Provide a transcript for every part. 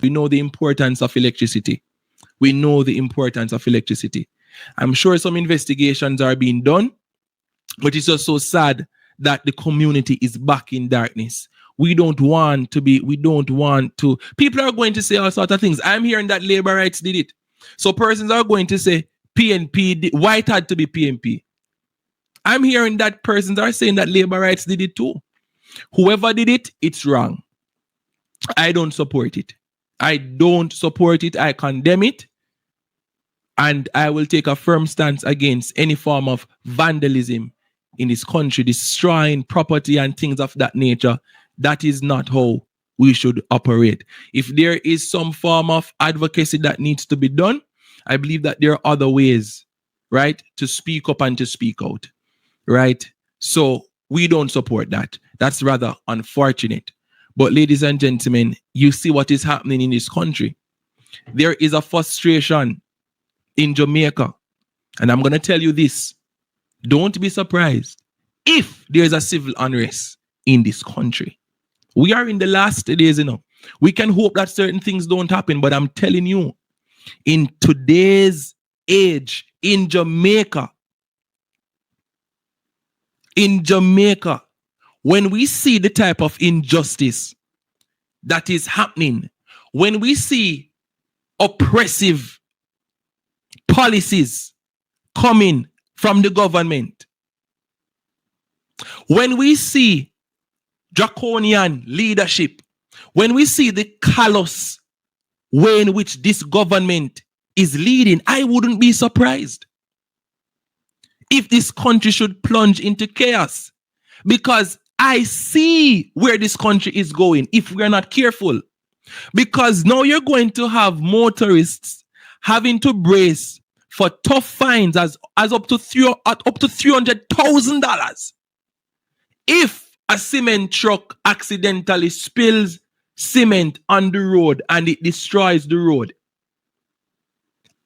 We know the importance of electricity. We know the importance of electricity. I'm sure some investigations are being done, but it's just so sad that the community is back in darkness. We don't want to. People are going to say all sorts of things. I'm hearing that labor rights did it. So persons are going to say PNP, white had to be PNP. I'm hearing that persons are saying that labor rights did it too. Whoever did it, it's wrong. I don't support it. I condemn it. And I will take a firm stance against any form of vandalism in this country, destroying property and things of that nature. That is not how we should operate. If there is some form of advocacy that needs to be done, I believe that there are other ways, right, to speak up and to speak out, right? So we don't support that. That's rather unfortunate. But ladies and gentlemen, you see what is happening in this country. There is a frustration in Jamaica. And I'm going to tell you this. Don't be surprised if there's a civil unrest in this country. We are in the last days, We can hope that certain things don't happen, but I'm telling you, in today's age, in Jamaica, when we see the type of injustice that is happening, when we see oppressive policies coming from the government, when we see draconian leadership, when we see the callous way in which this government is leading, I wouldn't be surprised if this country should plunge into chaos, because I see where this country is going if we're not careful. Because now you're going to have motorists having to brace for tough fines as up to $300,000 if a cement truck accidentally spills cement on the road and it destroys the road.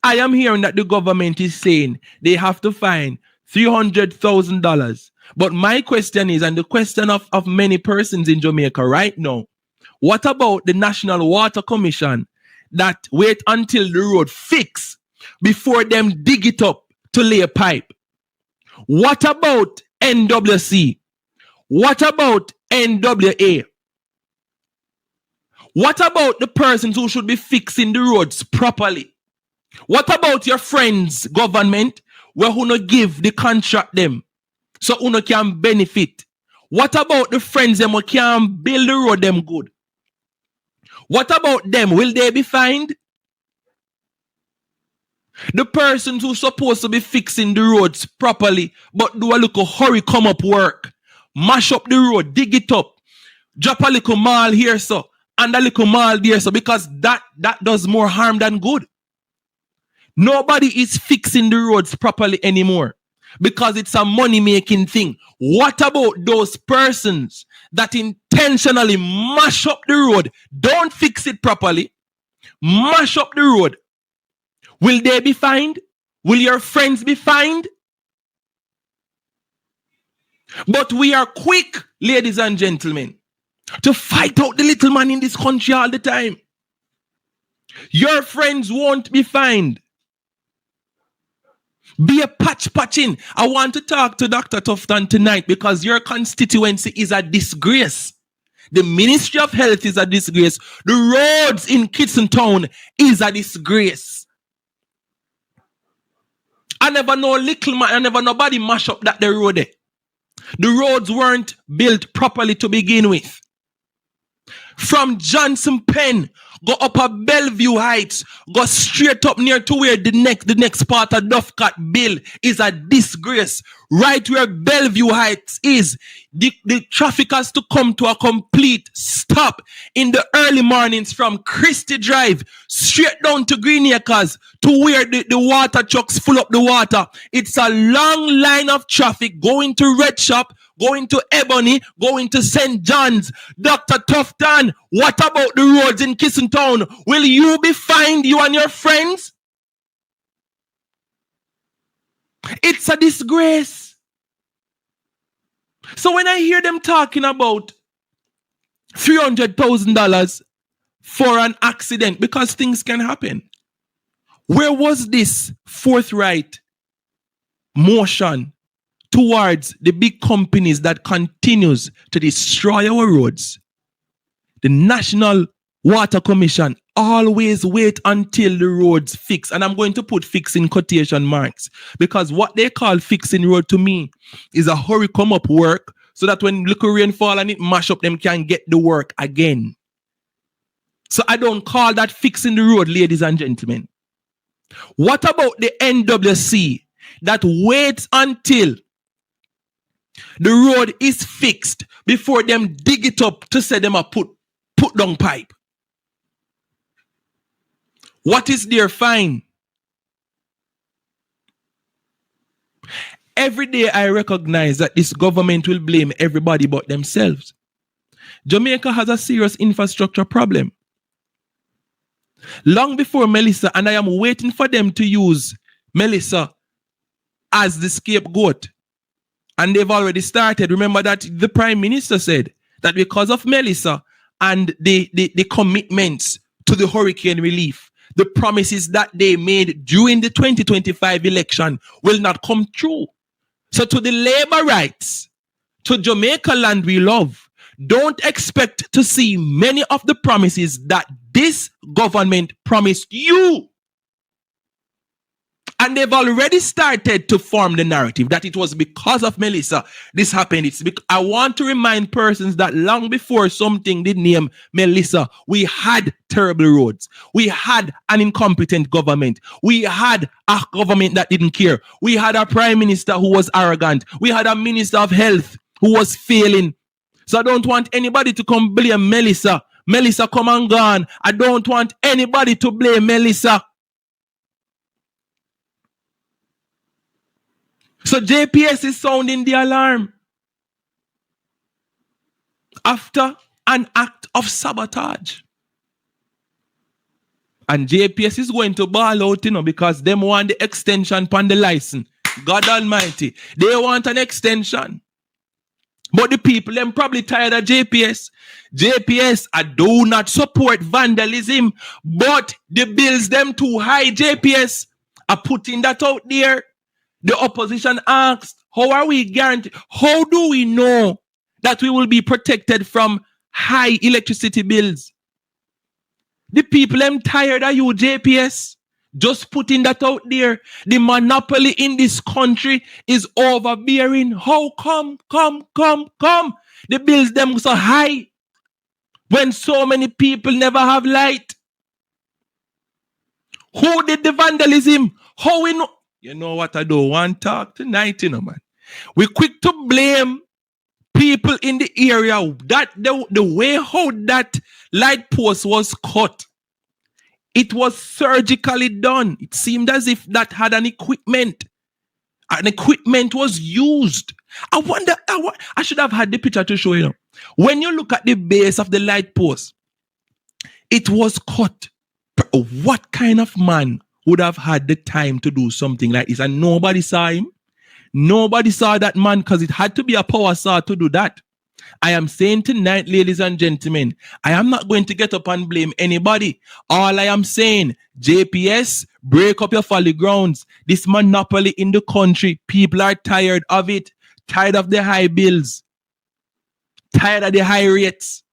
I am hearing that the government is saying they have to fine $300,000. But my question is, and the question of many persons in Jamaica right now, what about the National Water Commission that wait until the road fix before them dig it up to lay a pipe? What about NWC? What about NWA? What about the persons who should be fixing the roads properly? What about your friends, government, where who not give the contract them so who not can benefit? What about the friends them who can build the road them good? What about them? Will they be fined? The persons who supposed to be fixing the roads properly but do a little hurry come up work, mash up the road, dig it up, drop a little mall here so and a little mall there so, because that does more harm than good. Nobody is fixing the roads properly anymore because it's a money-making thing. What about those persons that intentionally mash up the road, don't fix it properly, mash up the road? Will they be fined? Will your friends be fined? But we are quick, ladies and gentlemen, to fight out the little man in this country all the time. Your friends won't be fined. Be a patching. I want to talk to Dr. Tufton tonight because your constituency is a disgrace. The Ministry of Health is a disgrace. The roads in Kitson Town is a disgrace. I never know nobody mash up that the road there. The roads weren't built properly to begin with. From Johnson Pen, go up at Bellevue Heights, go straight up near to where the next part of Duffcat Bill is a disgrace. Right where Bellevue Heights is, the traffic has to come to a complete stop in the early mornings from Christie Drive straight down to Green Acres to where the water trucks full up the water. It's a long line of traffic going to Red Shop, going to Ebony, going to St. John's. Dr. Tufton, what about the roads in Kitson Town? Will you be fined, you and your friends? It's a disgrace. So when I hear them talking about $300,000 for an accident because things can happen. Where was this forthright motion towards the big companies that continues to destroy our roads? The National Water Commission always wait until the roads fix. And I'm going to put fix in quotation marks because what they call fixing road to me is a hurry come up work so that when little rain fall and it mash up, them can get the work again. So I don't call that fixing the road, ladies and gentlemen. What about the NWC that waits until the road is fixed before them dig it up to say them a put down pipe? What is their fine? Every day I recognize that this government will blame everybody but themselves. Jamaica has a serious infrastructure problem. Long before Melissa, and I am waiting for them to use Melissa as the scapegoat. And they've already started. Remember that the Prime Minister said that because of Melissa and the commitments to the hurricane relief, the promises that they made during the 2025 election will not come true. So to the labor rights, to Jamaica land we love, don't expect to see many of the promises that this government promised you. And they've already started to form the narrative that it was because of Melissa this happened. I want to remind persons that long before something did name Melissa, we had terrible roads. We had an incompetent government. We had a government that didn't care. We had a prime minister who was arrogant. We had a minister of health who was failing. So I don't want anybody to come blame Melissa. Melissa come and gone. I don't want anybody to blame Melissa. So JPS is sounding the alarm after an act of sabotage. And JPS is going to ball out, because them want the extension upon the license. God Almighty. They want an extension. But the people, them probably tired of JPS. JPS, I do not support vandalism, but the bills them too high, JPS. are putting that out there. The opposition asked, how are we guaranteed? How do we know that we will be protected from high electricity bills? The people them tired of you, JPS. Just putting that out there. The monopoly in this country is overbearing. How come? The bills them so high when so many people never have light. Who did the vandalism? How we know? You know what I don't want to talk tonight, man. We quick to blame people in the area that the way how that light post was cut. It was surgically done. It seemed as if that had an equipment. An equipment was used. I wonder, I should have had the picture to show you. When you look at the base of the light post, it was cut. What kind of man would have had the time to do something like this? And nobody saw him. Nobody saw that man because it had to be a power saw to do that. I am saying tonight, ladies and gentlemen, I am not going to get up and blame anybody. All I am saying, JPS, break up your folly grounds. This monopoly in the country, people are tired of it. Tired of the high bills. Tired of the high rates.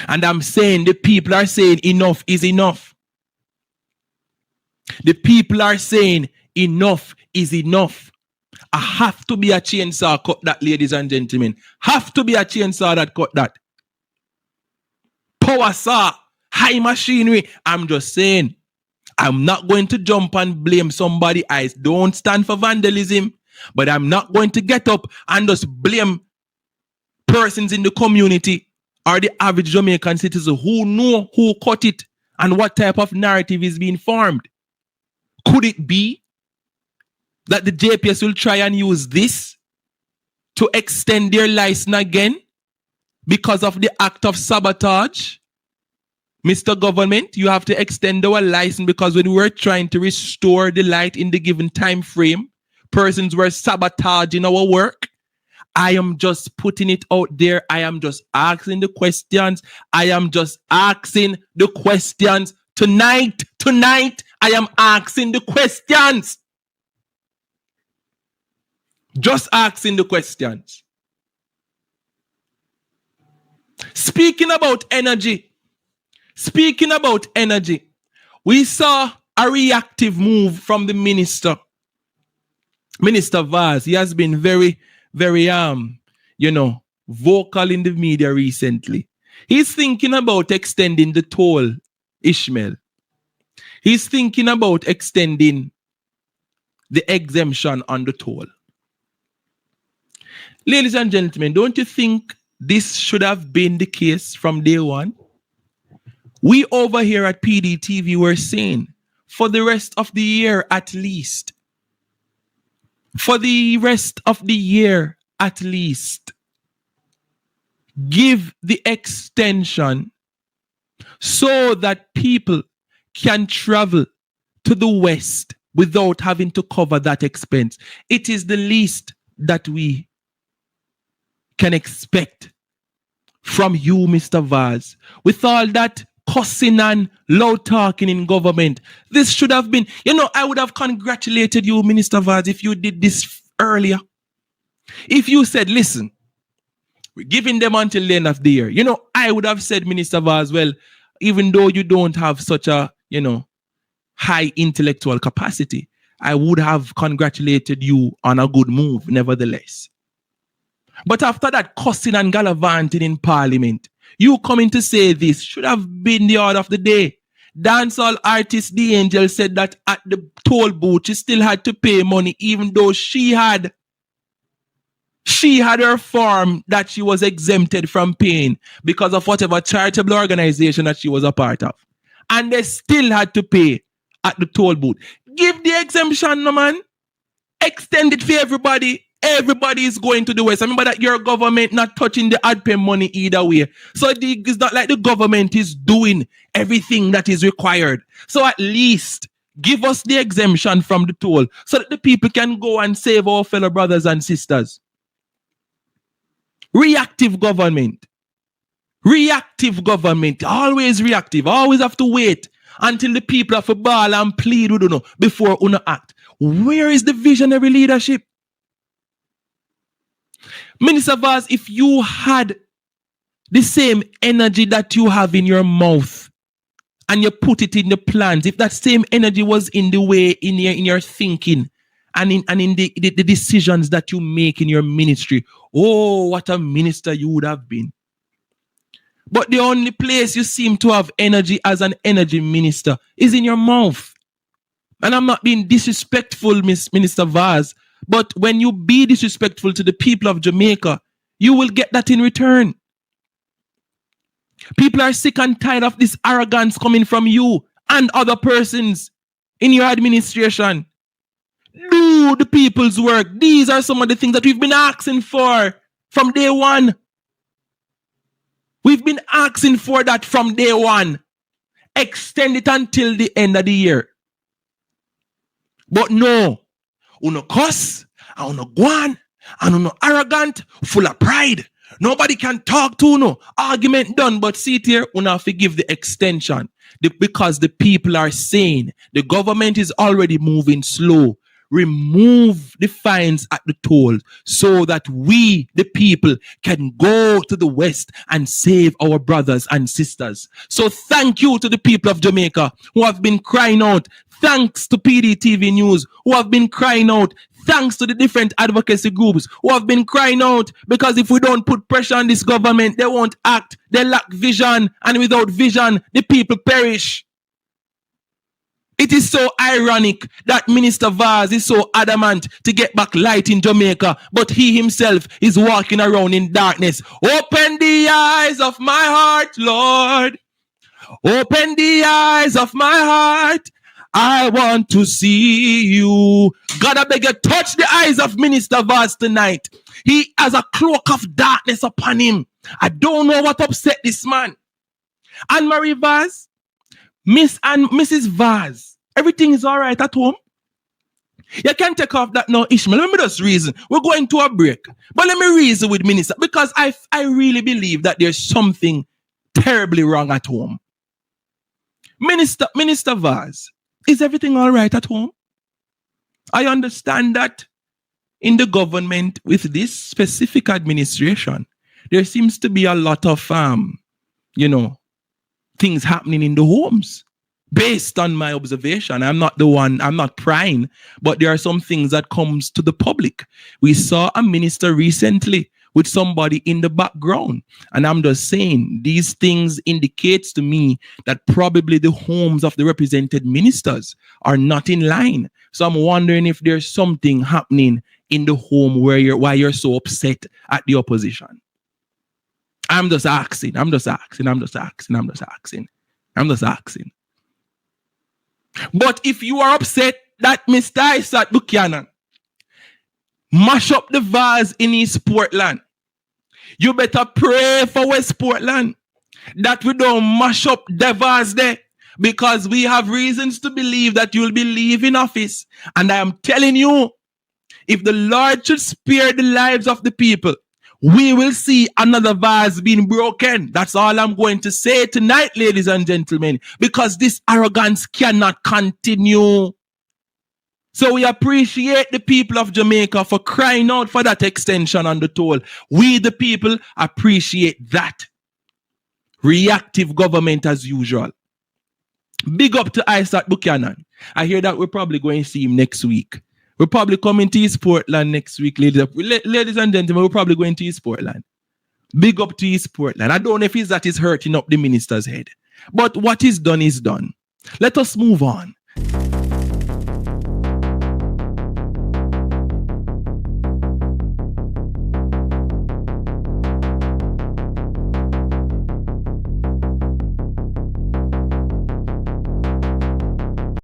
And I'm saying, the people are saying enough is enough. The people are saying enough is enough. I have to be a chainsaw cut that, ladies and gentlemen. Have to be a chainsaw that cut that. Power saw, high machinery. I'm just saying, I'm not going to jump and blame somebody. I don't stand for vandalism, but I'm not going to get up and just blame persons in the community or the average Jamaican citizen who know who cut it and what type of narrative is being formed. Could it be that the JPS will try and use this to extend their license again because of the act of sabotage? Mr. Government, you have to extend our license because when we were trying to restore the light in the given time frame, persons were sabotaging our work. I am just putting it out there. I am just asking the questions. I am just asking the questions. Tonight, I am asking the questions. Just asking the questions. Speaking about energy, we saw a reactive move from the Minister Vaz. He has been very, very vocal in the media recently. He's thinking about extending the toll, Ishmael. He's thinking about extending the exemption on the toll. Ladies and gentlemen, don't you think this should have been the case from day one? We over here at PDTV were saying, for the rest of the year at least, give the extension so that people can travel to the West without having to cover that expense. It is the least that we can expect from you, Mr. Vaz. With all that cussing and loud talking in government, this should have been, I would have congratulated you, Minister Vaz, if you did this earlier. If you said, listen, we're giving them until the end of the year. I would have said, Minister Vaz, well, even though you don't have such a, high intellectual capacity, I would have congratulated you on a good move, nevertheless. But after that cussing and gallivanting in Parliament, you coming to say this should have been the order of the day. Dancehall artist The Angel said that at the toll booth, she still had to pay money, even though she had her form that she was exempted from paying because of whatever charitable organization that she was a part of. And they still had to pay at the toll booth. Give the exemption, no man. Extend it for everybody. Everybody is going to the West. I remember that your government not touching the ad pay money either way. So it's not like the government is doing everything that is required. So at least give us the exemption from the toll so that the people can go and save our fellow brothers and sisters. Reactive government. Always reactive. Always have to wait until the people have to ball and plead before uno act. Where is the visionary leadership? Minister Vaz, if you had the same energy that you have in your mouth and you put it in the plans, if that same energy was in the way in your thinking and in the decisions that you make in your ministry, oh, what a minister you would have been. But the only place you seem to have energy as an energy minister is in your mouth. And I'm not being disrespectful, Minister Vaz, but when you be disrespectful to the people of Jamaica, you will get that in return. People are sick and tired of this arrogance coming from you and other persons in your administration. Do the people's work. These are some of the things that we've been asking for from day one. We've been asking for that from day one. Extend it until the end of the year. But no, uno cuss, and uno guan, and uno arrogant, full of pride. Nobody can talk to uno. Argument done, but see it here, uno have to give the extension. Because the people are saying the government is already moving slow. Remove the fines at the toll so that we, the people, can go to the West and save our brothers and sisters. So thank you to the people of Jamaica who have been crying out. Thanks to PDTV News who have been crying out. Thanks to the different advocacy groups who have been crying out, because if we don't put pressure on this government, they won't act. They lack vision, and without vision, the people perish. It is so ironic that Minister Vaz is so adamant to get back light in Jamaica, but he himself is walking around in darkness. Open the eyes of my heart, Lord. Open the eyes of my heart. I want to see you. God, I beg you, touch the eyes of Minister Vaz tonight. He has a cloak of darkness upon him. I don't know what upset this man. Anne-Marie Vaz, Miss and Mrs. Vaz, everything is all right at home? You can take off that now, Ishmael. Let me just reason. We're going to a break. But let me reason with Minister, because I really believe that there's something terribly wrong at home. Minister Vaz, is everything all right at home? I understand that in the government with this specific administration, there seems to be a lot of things happening in the homes. Based on my observation, I'm not prying, but there are some things that comes to the public. We saw a minister recently with somebody in the background, and I'm just saying these things indicates to me that probably the homes of the represented ministers are not in line. So I'm wondering if there's something happening in the home why you're so upset at the opposition. I'm just asking. But if you are upset that Mr. Isaac Buchanan mash up the vase in East Portland, you better pray for West Portland that we don't mash up the vase there, because we have reasons to believe that you'll be leaving office. And I am telling you, if the Lord should spare the lives of the people, we will see another vase being broken. That's all I'm going to say tonight, ladies and gentlemen, because this arrogance cannot continue. So we appreciate the people of Jamaica for crying out for that extension on the toll. We, the people, appreciate that. Reactive government as usual. Big up to Isaac Buchanan. I hear that we're probably going to see him next week. We're probably coming to East Portland next week, ladies and gentlemen. We're probably going to East Portland. Big up to East Portland. I don't know if that is hurting up the minister's head. But what is done is done. Let us move on.